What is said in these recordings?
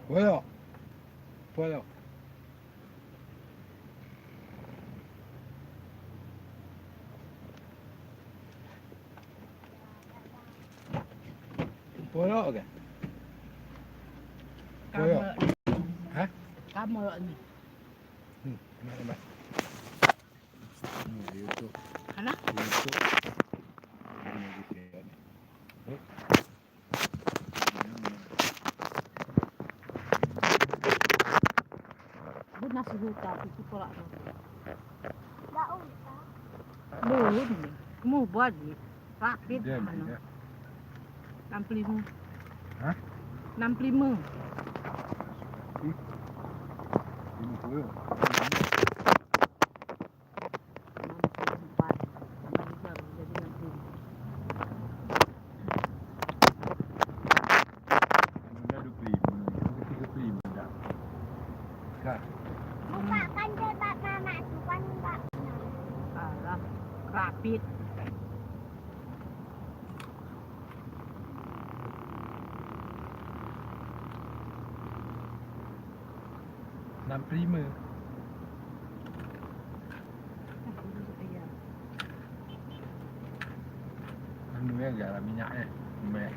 Puedo, puedo. Puedo o qué? Puedo. Kamu Hah? kamu ini. Mana mas? YouTube. Ana? YouTube. Ini di sini. Eh, Bu nasi huta itu pula. Nggak usah. Belum nih. Mau buat nih. Rapid dia, mana? dia. 65. Hah? 65. Ini puedo. 64. Jadi 60. Ini ada prima. Ini 35 dah. Kak, Buka kan coba mama tuh kan nggak. Alah, rapid. enam prima. Anu ya enggak ada minyaknya. Minyak.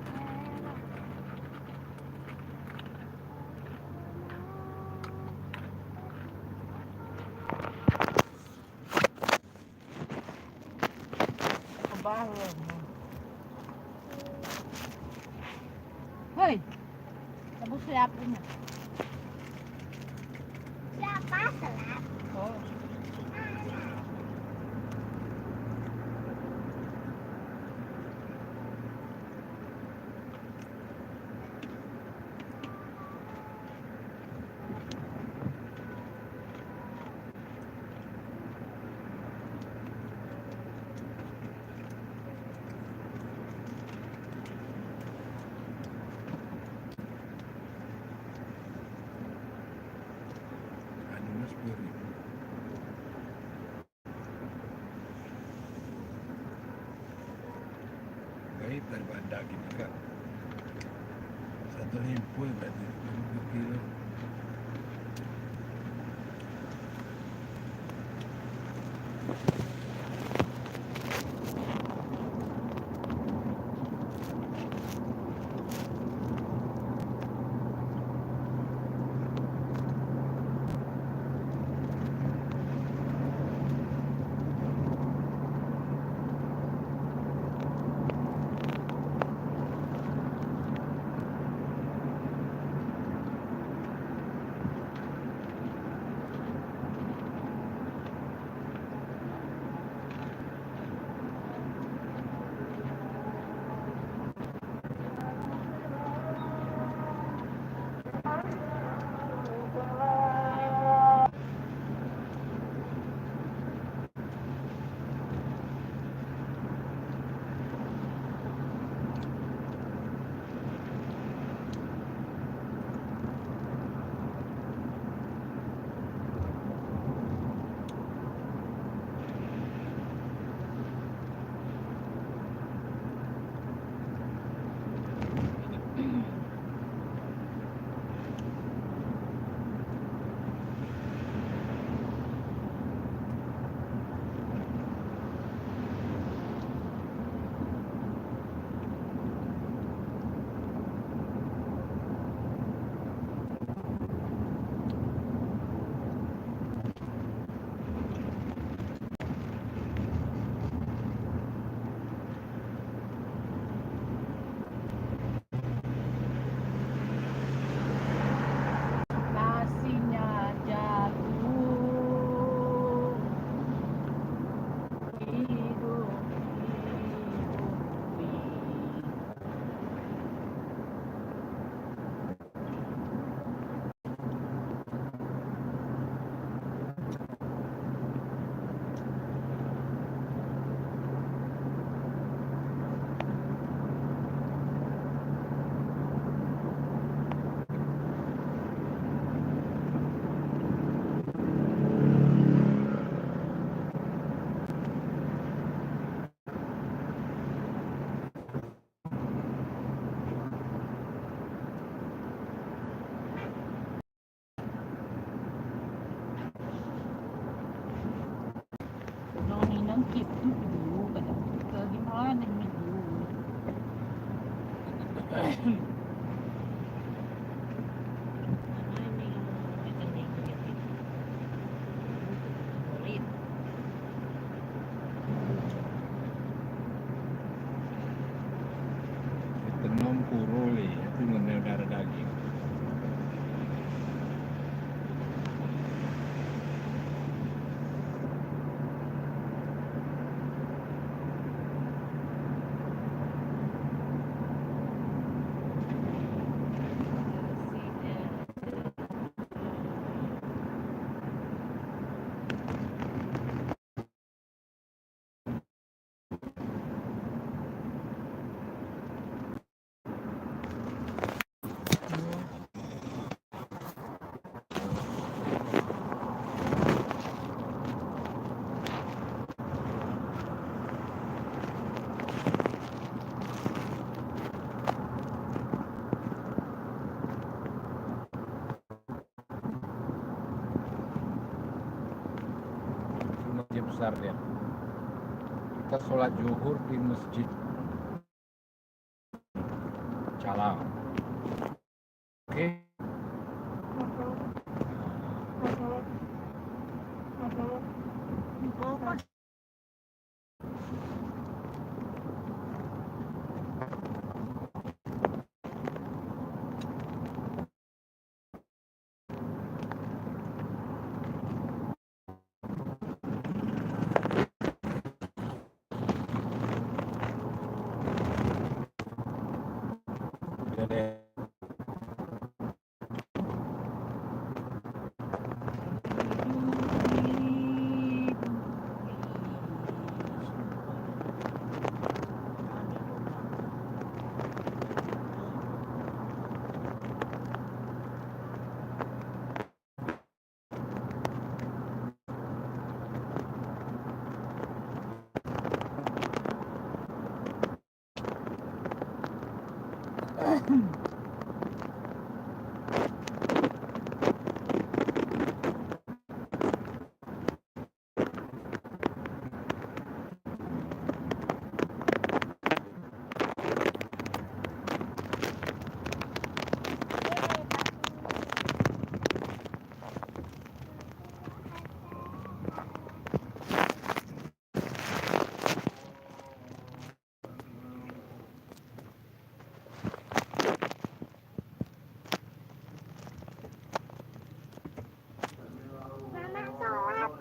Kebalan. Hei, kamu siapin. Siapa selap? Oh. Anu 10.000. Baik daripada daging juga. 1.000 berarti 20 kilo. ungkit tu dulu pada kita gimana ni dulu. Tenom kuruli itu darah daging. Masjid besar dia. Kita sholat zuhur di masjid Calang. Oke. Jadi Mama sholat.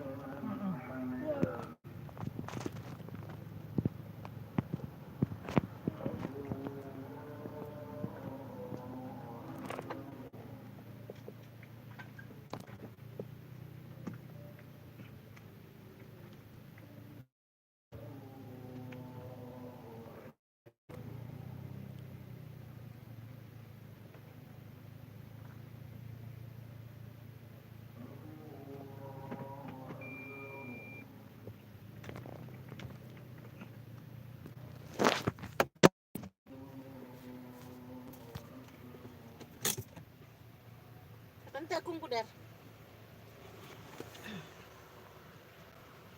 Tante akong kudar.